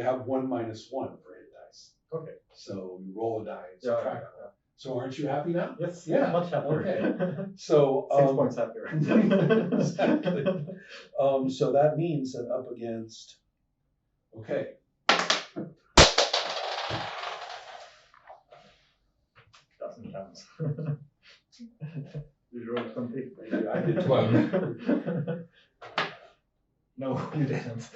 They have 1 minus 1 for hit dice. Okay. So you roll a die and Yeah, subtract. yeah. So aren't you happy now? Yes. Yeah. Much happier. Okay. So 6 points happier. exactly. So that means that up against. Okay. Doesn't count. Did you roll 20? I did 12. No, you didn't.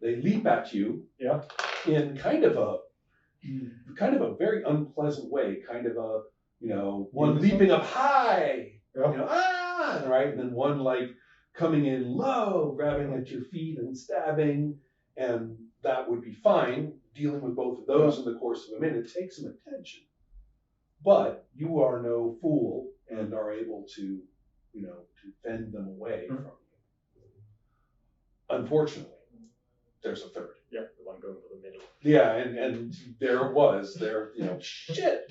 They leap at you. Yeah. In kind of a very unpleasant way, kind of a, one leaping up high, Yeah. right, and then one like coming in low, grabbing at your feet and stabbing, and that would be fine. Dealing with both of those in the course of a minute takes some attention, but you are no fool and are able to, to fend them away from you. Unfortunately, there's a third. Yeah, the one going for the middle. Yeah, and there, shit.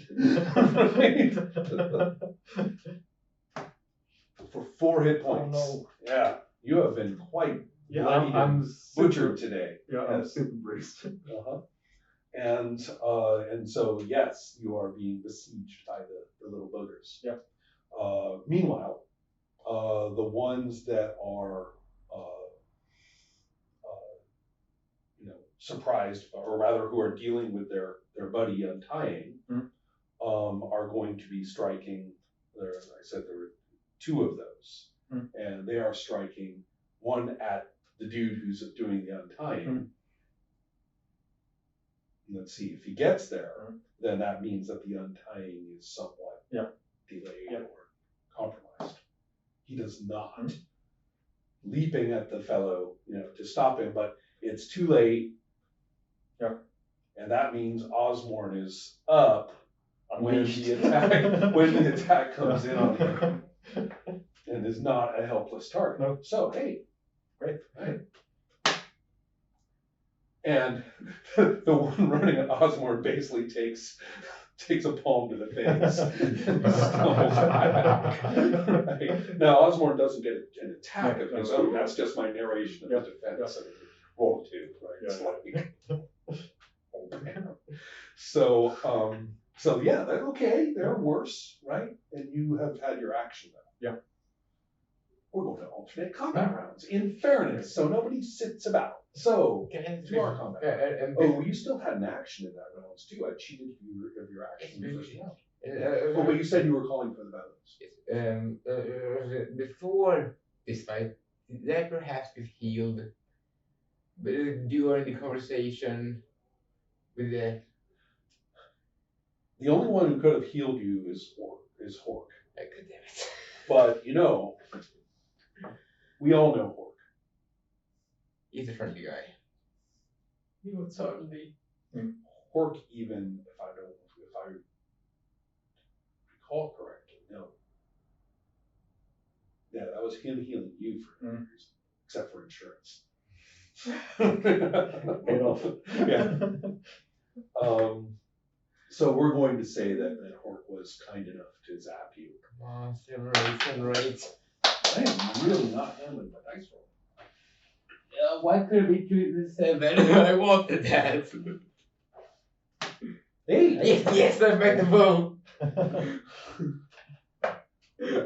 For 4 hit points. Oh, no. Yeah, you have been quite bloodied I'm and butchered today. Yeah, I'm super bruised. Uh-huh. And so yes, you are being besieged by the little boogers. Yeah. Meanwhile, the ones that are surprised, or rather who are dealing with their buddy untying, are going to be striking. I said there were 2 of those, and they are striking one at the dude who's doing the untying. Let's see, if he gets there, then that means that the untying is somewhat delayed or compromised. He does not. Leaping at the fellow, to stop him, but it's too late. Yeah. And that means Osborne is up when Unleashed. the attack comes in on him and is not a helpless target. No. So hey, great. Right. And the one running at Osborne basically takes a palm to the face and stumbles back. Right. Now Osborne doesn't get an attack of his own. That's just my narration of the defense. And roll 2, right? Yeah. It's like, oh man. So yeah, they're okay. They're worse, right? And you have had your action though. Yeah. We're going to alternate combat rounds, in fairness, so nobody sits about. So, to our combat. You still had an action in that round too. I cheated of your action in the first round. But you said you were calling for the battles. Before this fight, did I perhaps get healed during the conversation with the... The only one who could have healed you is Hork. God damn it. But, we all know Hork. He's a friendly guy. He would certainly. Hork, even if I recall correctly, no. Yeah, that was him healing you for no reason, except for insurance. Paid off. Yeah. So we're going to say that Hork was kind enough to zap you. Come on, 7 rates. I am really not handling my dice roll. Why couldn't we do the 7? I wanted that. Hey! Yes, I'm back to vote. I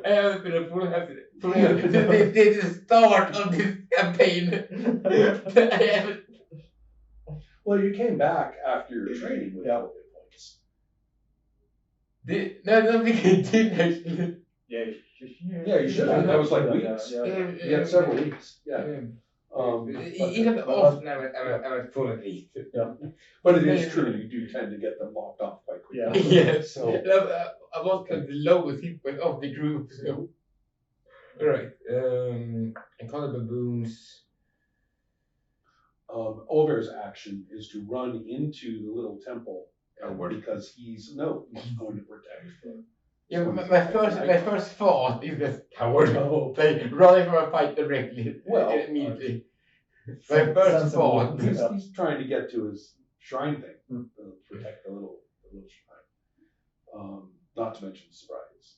haven't been a full happy since the start of this campaign. I haven't. Well, you came back after your training with 4 hit points. No, I don't think I did actually. Yeah, you should have. That was like weeks. You had several weeks. Yeah. Even often I was full at least. Yeah. But it is true, you do tend to get them locked off quite quickly. Yeah. Yes. So I was kind of the lowest hit point of the group. So. Alright. And call the baboons. Olver's action is to run into the little temple because he's going to protect. Yeah, my first thought is that coward. No. Like running from a fight directly. Well, immediately. My first thought. He's trying to get to his shrine thing, to protect the little shrine. Not to mention the sprites.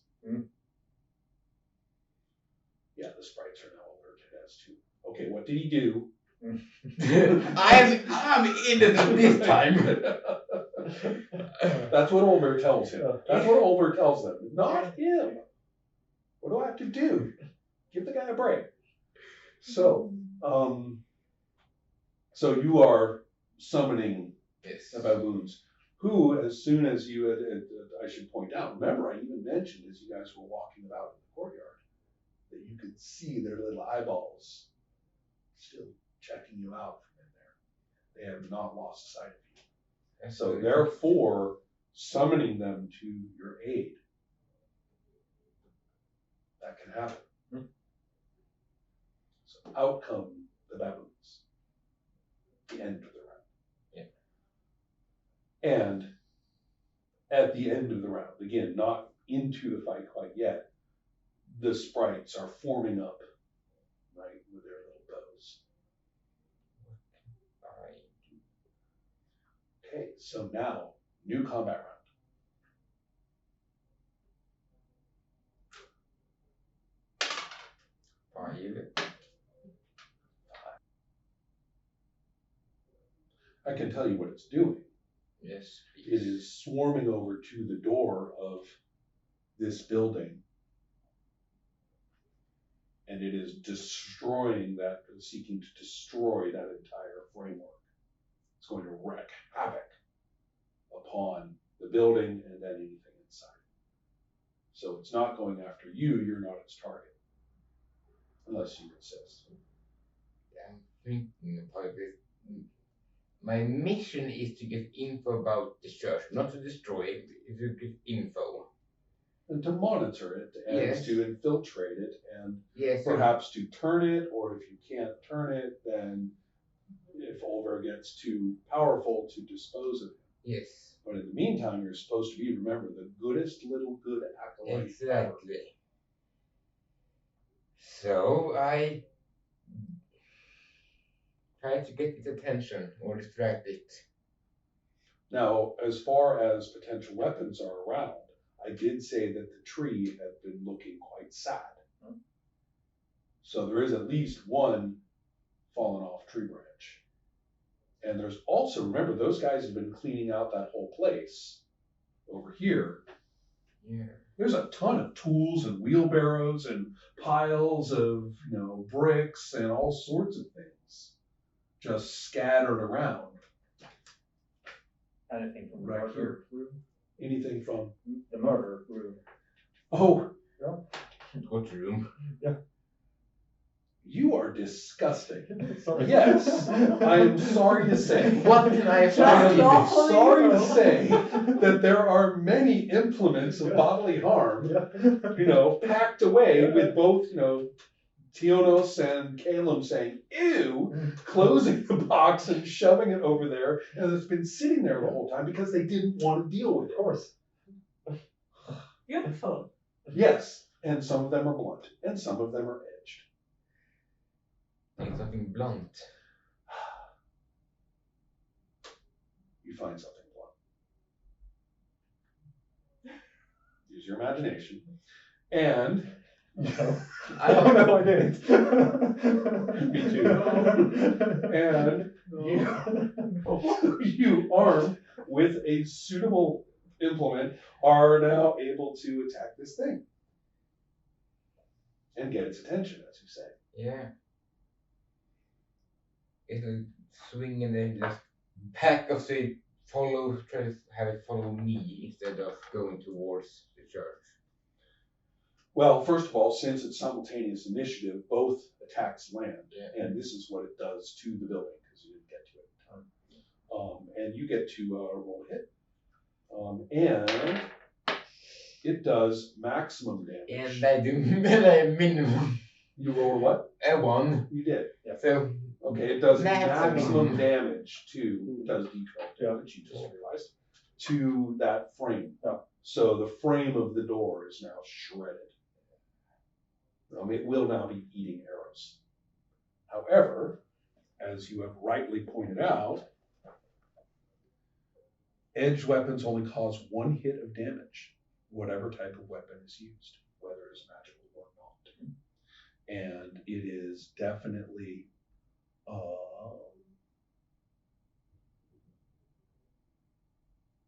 Yeah, the sprites are now alert. as to, okay, what did he do? I'm innocent this time. That's what Olver tells him. That's what Olver tells them. Not him. What do I have to do? Give the guy a break. So, so you are summoning Yes. the baboons, who, as soon as you had, I should point out, remember I even mentioned as you guys were walking about in the courtyard, that you could see their little eyeballs still checking you out from in there. They have not lost sight of you. So therefore, summoning them to your aid, that can happen. So out come the baboons. The end of the round. Yeah. And at the end of the round, again, not into the fight quite yet, the sprites are forming up, right, with their little bows. Okay, so now, new combat round. I can tell you what it's doing. Yes, It please. is swarming over to the door of this building. And it is destroying that, seeking to destroy that entire framework. It's going to wreak havoc upon the building and then anything inside. So it's not going after you, you're not its target. Unless you insist. I'm thinking about this. My mission is to get info about the church, not to destroy it, it's to get info. And to monitor it, and Yes. to infiltrate it, and Yes. perhaps to turn it, or if you can't turn it, then if Olver gets too powerful, to dispose of it. Yes. But in the meantime, you're supposed to be, remember, the goodest little good acolyte ever. Exactly. So I try to get its attention or distract it. Now, as far as potential weapons are around, I did say that the tree had been looking quite sad. So there is at least one fallen off tree branch. And there's also, remember, those guys have been cleaning out that whole place over here. Yeah. There's a ton of tools and wheelbarrows and piles of, bricks and all sorts of things just scattered around. Anything from the Right murder here. room? Anything from, The murder room. oh, What room? you are disgusting. Sorry. Yes, I am sorry to say. What can I I find? am sorry to say that there are many implements of bodily harm, packed away with both, Tionos and Calum saying, ew, closing the box and shoving it over there, and it's been sitting there the whole time because they didn't want to deal with it. Of course. Beautiful. Yes, and some of them are blunt, and some of them are edged. Take something blunt. You find something blunt. Use your imagination. And No. I no, I didn't. Me too. And you armed with a suitable implement, are now able to attack this thing. And get its attention, as you say. Yeah. It'll swing and then just pack of say try to have it follow me instead of going towards the church. Well, first of all, since it's simultaneous initiative, both attacks land. Yeah. And this is what it does to the building, because you didn't get to it. And you get to roll a hit. And it does maximum damage. And I do minimum. You roll what? A 1. You did. Yeah. So Okay, it does Maximum. maximum damage to, it does D12 Yeah. damage, you just realized, to that frame. Yeah. So the frame of the door is now shredded. It will now be eating arrows. However, as you have rightly pointed out, edged weapons only cause 1 hit of damage, whatever type of weapon is used, whether it's magical or not. and it is definitely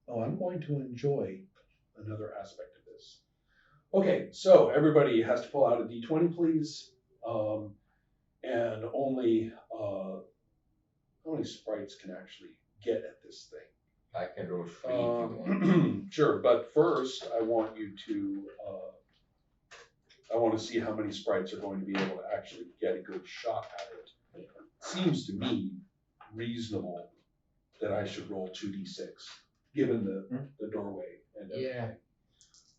I'm going to enjoy another aspect of this. Okay, so everybody has to pull out a d20, please. And only how many sprites can actually get at this thing? I can roll 3 if you want. Sure, but first I want you to I want to see how many sprites are going to be able to actually get a good shot at it. It seems to me reasonable that I should roll 2d6, given the doorway and everything. Yeah.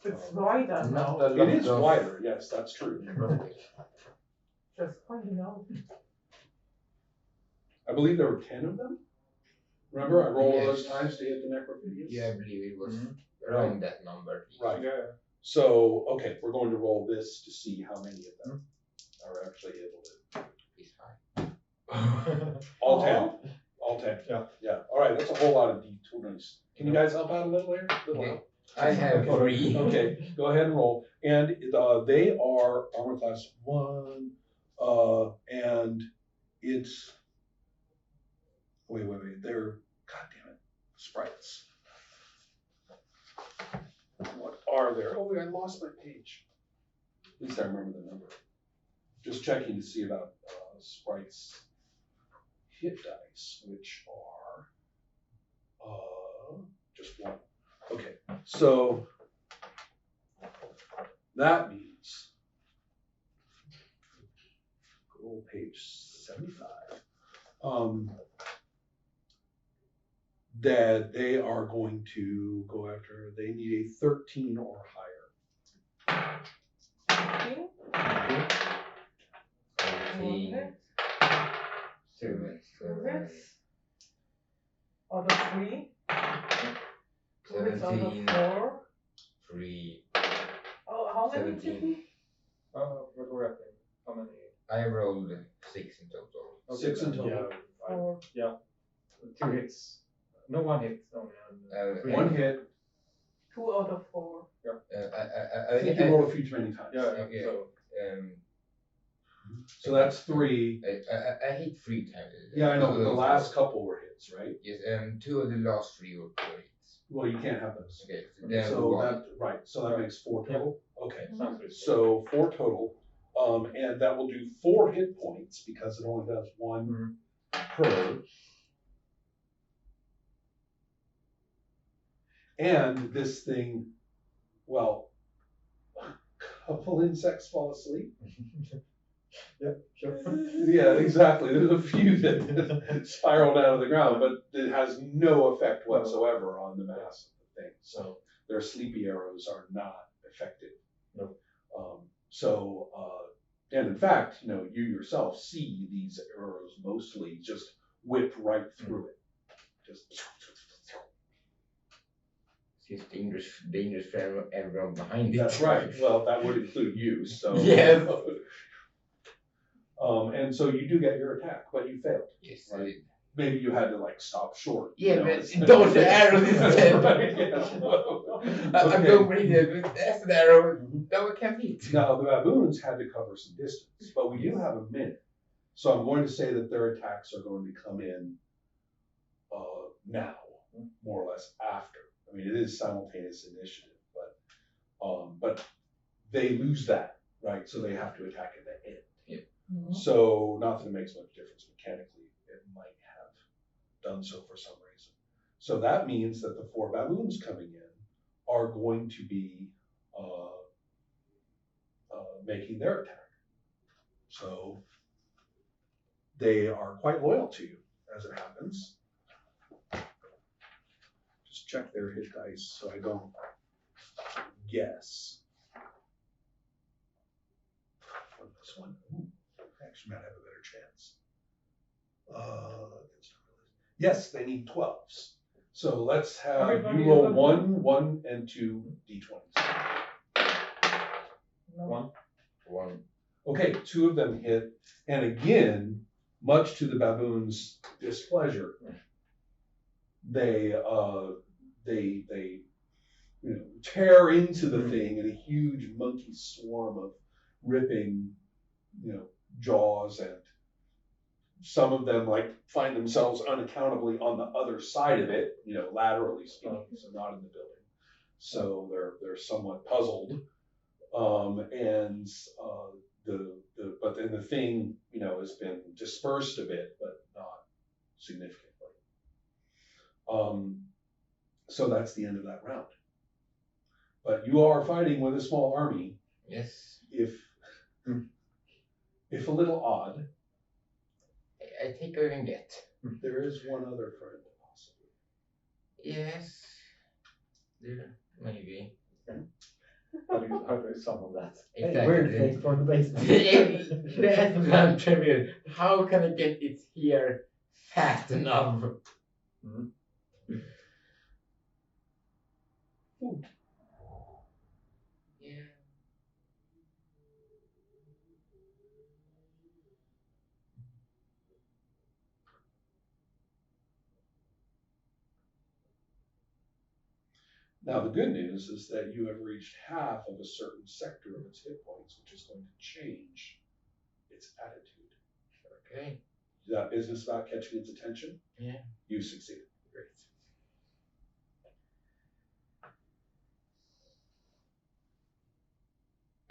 It's wider now. It is wider, yes, that's true. Just pointing out. I believe there were 10 of them. Remember, I rolled all those times to hit the necrophidius? Yeah, I believe it was around that number. Right. Yeah. So, okay, we're going to roll this to see how many of them are actually able to. It's high. All 10. All 10. Yeah. Yeah. All right, that's a whole lot of d20s. Can you guys help out a little there? Okay. I have 3. Okay, go ahead and roll. And they are armor class 1, and it's wait. They're goddamn it, sprites. What are there? Oh wait, I lost my page. At least I remember the number. Just checking to see about sprites hit dice, which are just 1. Okay, so that means go to page 75. That they are going to go after. They need a 13 or higher. 13. 7. Out of 3. 2 is out of 17. 4. 3. Oh, how many did 17. we? What were happening? How many? I rolled 6 in total. Okay, 6 in total. Yeah, 4. yeah. 2 hits. No, 1 hit only. And, 1 hit. 2 out of 4. I think you rolled a few too many times. Yeah. Okay. So So that's 3. I hit 3 times. Yeah, I know. Two The of those last were- couple were hits, right? Yes, 2 of the last 3 were hits. Well, you can't have those. Okay, then So 1. that right. So that makes 4 total. Okay. sounds good. So 4 total, and that will do 4 hit points because it only does 1 per. And this thing, well, a couple insects fall asleep. Yeah, sure. Yeah, exactly. There's a few that spiraled out of the ground, but it has no effect whatsoever on the mass of the thing. So their sleepy arrows are not effective. No. And in fact, you yourself see these arrows mostly just whip right through it. Just. It's dangerous for everyone behind it. That's right. Well, that would include you. So. Yes. And so you do get your attack, but you failed. Yes. Right. Maybe you had to stop short. Yeah, but those arrows instead. Right, yes. I'm going with it, but that's an arrow that we can't hit. Now, the baboons had to cover some distance, but we do have a minute. So I'm going to say that their attacks are going to come in now, more or less after. I mean, it is simultaneous initiative, but they lose that, right? So they have to attack at the end. Mhm. So not that it makes much difference mechanically, it might have done so for some reason. So that means that the 4 baboons coming in are going to be making their attack. So they are quite loyal to you, as it happens. Just check their hit dice so I don't guess. On this one. Ooh. Actually might have a better chance. Yes, they need 12s. So let's have Everybody you roll have 1 and 2 d20s. No. 1. Okay, 2 of them hit, and again, much to the baboon's displeasure, they tear into the thing in a huge monkey swarm of ripping jaws, and some of them like find themselves unaccountably on the other side of it, laterally speaking, so not in the building. So they're somewhat puzzled, and but then the thing has been dispersed a bit, but not significantly. So that's the end of that round. But you are fighting with a small army. Yes. If a little odd. I think I can get. There is one other friend, possibly. Yes. There, maybe. How do you summon that? Exactly. Hey, weird thing from the basement. That's what I'm trying. How can I get it here fast enough? Food. Yeah. Now, the good news is that you have reached half of a certain sector of its hit points, which is going to change its attitude. Okay. That business about catching its attention? Yeah. You succeeded. Great.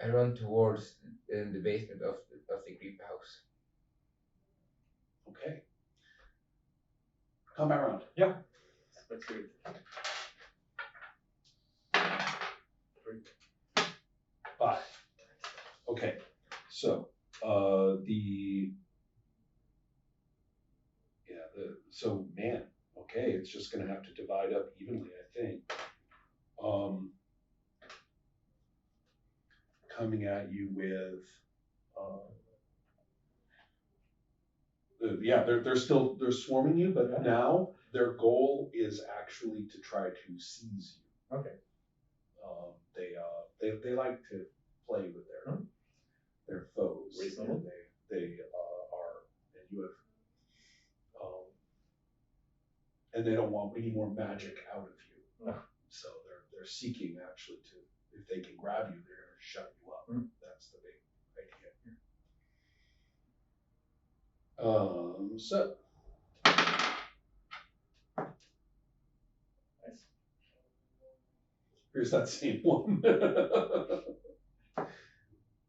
I run towards the basement of the creep house. Okay. Come back around. Yeah. Let's do it. 3. 5. Okay. So man, okay, it's just gonna have to divide up evenly, I think. Coming at you with they're swarming you, but now their goal is actually to try to seize you. Okay. They like to play with their foes. Reasonable. They are, and you have, and they don't want any more magic out of you. No. So they're seeking actually to, if they can grab you, they're going to shut you up. That's the big idea. So. Nice. Here's that same one.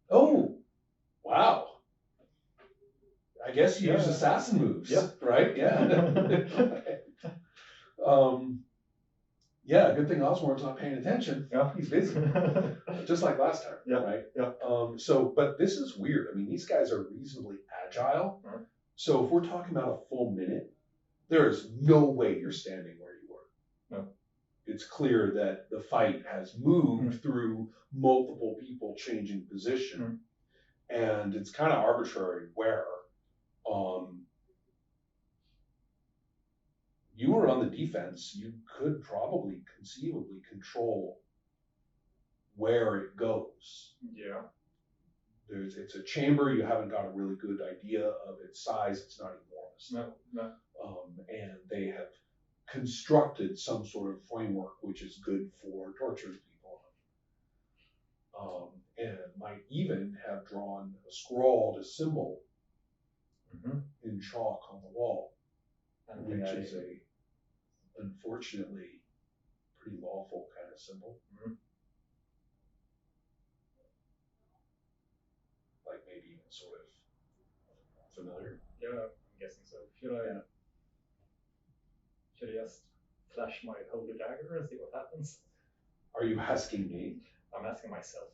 Oh, wow. I guess you use assassin moves, right? Yeah. Yeah, good thing Osborne's not paying attention. Yeah. He's busy. Just like last time, right? Yeah. But this is weird. I mean, these guys are reasonably agile. So if we're talking about a full minute, there is no way you're standing where you were. No. It's clear that the fight has moved through multiple people changing position. And it's kind of arbitrary where. You were on the defense. You could probably conceivably control where it goes. Yeah. It's a chamber. You haven't got a really good idea of its size. It's not enormous. No. And they have constructed some sort of framework which is good for torturing people. And might even have drawn a scrawled symbol in chalk on the wall, which is unfortunately pretty lawful kind of symbol. Like maybe even sort of familiar. Yeah, I'm guessing so. Should I just flash my holy dagger and see what happens? Are you asking me? I'm asking myself.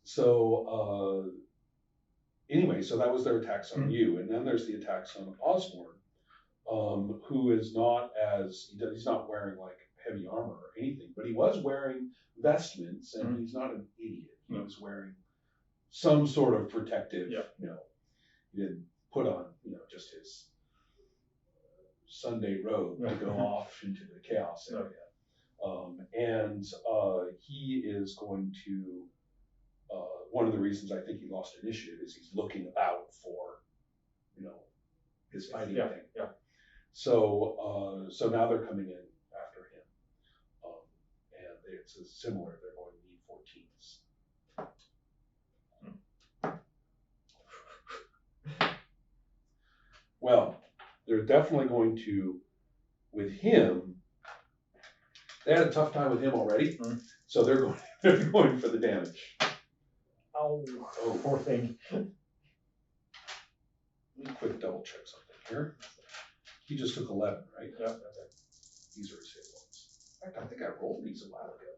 Okay. Anyway, so that was their attacks on you, and then there's the attacks on Osborne, who is not he's not wearing like heavy armor or anything, but he was wearing vestments, and he's not an idiot. He was wearing some sort of protective, he didn't put on, just his Sunday robe to go off into the chaos area. And he is going to, one of the reasons I think he lost initiative is he's looking about for, his fighting thing. Yeah. So now they're coming in after him. And it's similar. They're going to need 14s. Well, they're definitely going to, with him, they had a tough time with him already, so they're going for the damage. Oh, poor thing. Let me quick double check something here. He just took 11, right? Yeah. These are his hit points. In fact, I think I rolled these a while ago.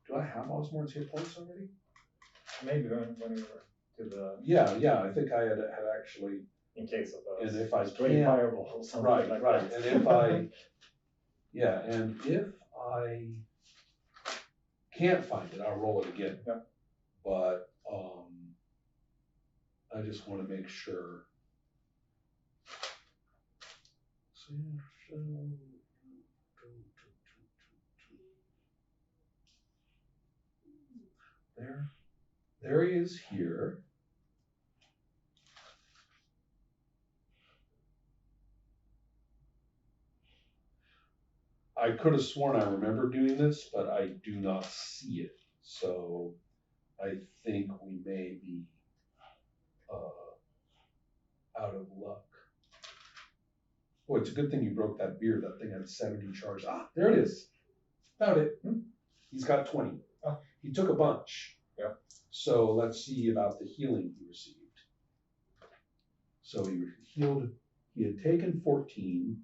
Do I have Osborne's hit points already? Maybe when we were to the. Yeah, I think I had actually. In case of those. And if I stray can't. fireball or something Right. that. And if I. Yeah, and if I can't find it, I'll roll it again. Yeah. But I just want to make sure. There he is here. I could have sworn I remember doing this, but I do not see it. So I think we may be out of luck. Boy, it's a good thing you broke that beard. That thing had 70 charges. Ah, there it is. Found it. He's got 20. Oh. He took a bunch. Yeah. So let's see about the healing he received. So he had taken 14.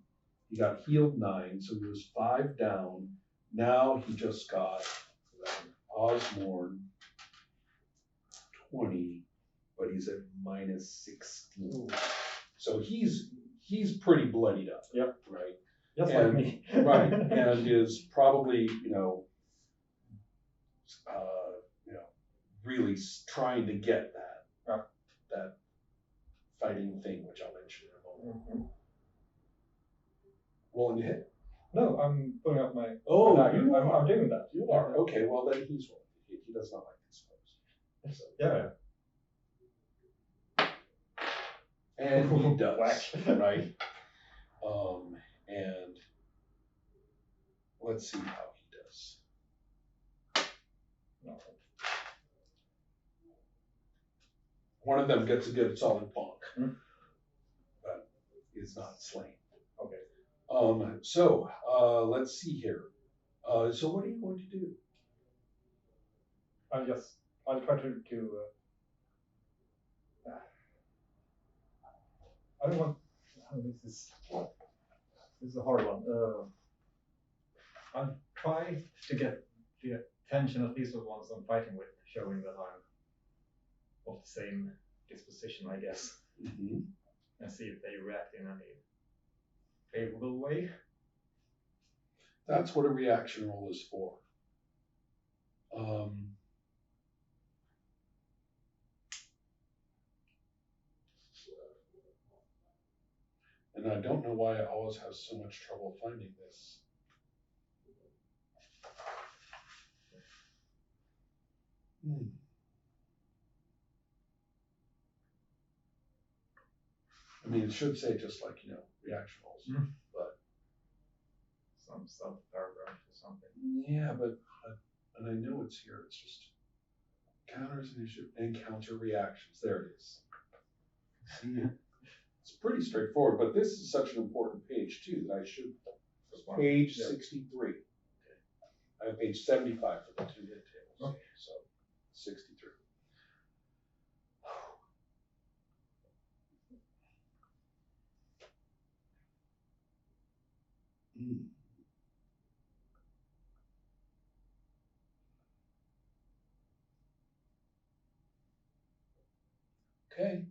He got healed 9, so he was 5 down. Now he just got Osborne 20, but he's at minus 16. Ooh. So he's pretty bloodied up. Yep. Right. Just like me. Right, and is probably really trying to get that fighting thing, which I'll mention in a moment. Mm-hmm. Rolling to hit. No, I'm pulling up my. Oh, dagger. you I'm doing that. You are okay. Well, then he's rolling. He does not like these spells. So. Yeah. And he does. Whack. Right. And let's see how he does. No. One of them gets a good solid bonk, but is not slain. Okay. So let's see here. So what are you going to do? I'll try to I don't want. This is a hard one. I'll try to get the attention at least of the ones I'm fighting with, showing that I'm of the same disposition, I guess, and see if they react in any favorable way. That's what a reaction roll is for. And I don't know why I always have so much trouble finding this. I mean, it should say just like, reaction rolls, but. Some sub-paragraph or something. Yeah, but, and I know it's here, it's just counters initiative and counter reactions. There it is. See, it's pretty straightforward, but this is such an important page too that I should. Page 63. Okay. I have page 75 for the 2 hit tables. Okay. So 63. Okay.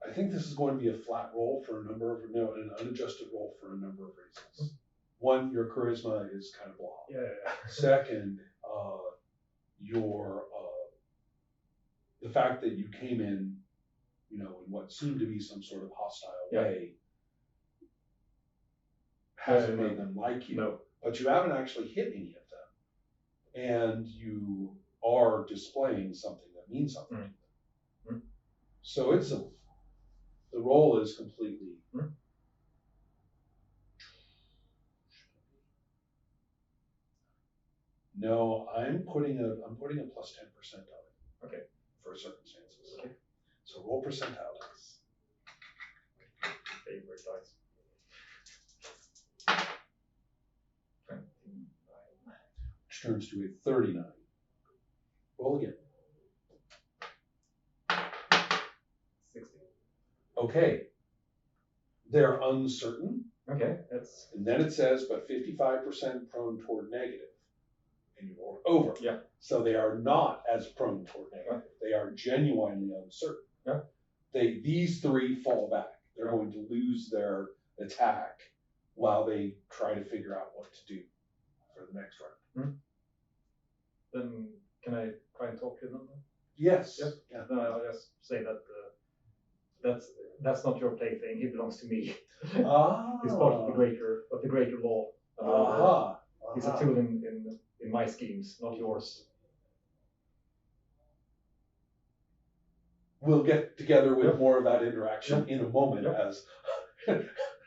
I think this is going to be a flat roll for an unadjusted roll for a number of reasons. One, your charisma is kind of blah. Yeah. Second, the fact that you came in, in what seemed to be some sort of hostile way, hasn't made them like you. No. But you haven't actually hit any of them, and you are displaying something that means something to them. So it's The roll is completely. No, I'm putting a +10% on it. Okay. For circumstances. Okay. So roll percentile dice. Favorite dice. 29. Which turns to a 39. Roll again. 60. Okay. They're uncertain. Okay, that's And then it says, but 55% prone toward negative. And you roll over. Yeah. So they are not as prone toward negative. They are genuinely uncertain. Yeah. These three fall back. They're Yeah. going to lose their attack while they try to figure out what to do for the next round. Then can I try and talk to them? Yes. Yep. Yeah. No, I'll just say that that's not your plaything. He belongs to me. Ah. He's part of the greater law. Aha. He's a tool in my schemes, not yours. We'll get together with more of that interaction in a moment Yep. as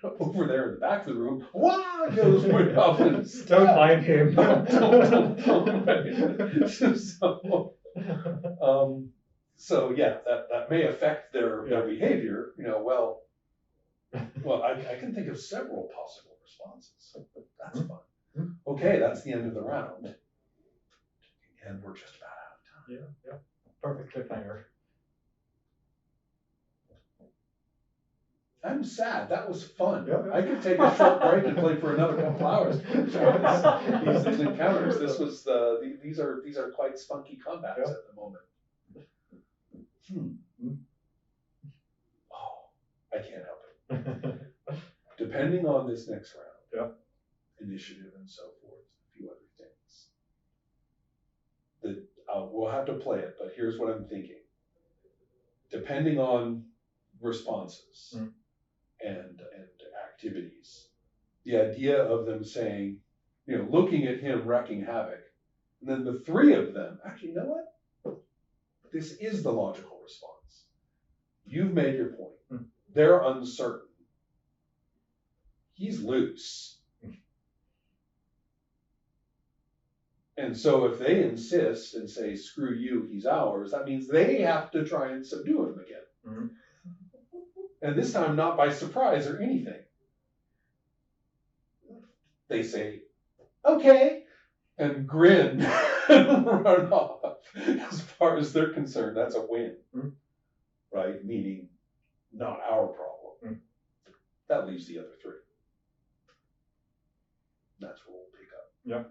over there in the back of the room, wow, goes my goblins. Don't mind him. Don't. So yeah, that may affect their behavior. Well, I can think of several possible responses. That's fun. Okay, that's the end of the round, and we're just about out of time. Yeah. Perfect cliffhanger. I'm sad. That was fun. Yeah. I could take a short break and play for another couple hours. These encounters. This was these are quite spunky combats at the moment. Oh, I can't help it. Depending on this next round, initiative and so forth, a few other things. We'll have to play it, but here's what I'm thinking. Depending on responses. And activities. The idea of them saying, looking at him wrecking havoc, and then the three of them, actually, you know what? This is the logical response. You've made your point. They're uncertain. He's loose. And so if they insist and say, screw you, he's ours, that means they have to try and subdue him again. And this time, not by surprise or anything. They say, okay, and grin and run off. As far as they're concerned, that's a win. Right? Meaning, not our problem. That leaves the other three. That's where we'll pick up. Yeah.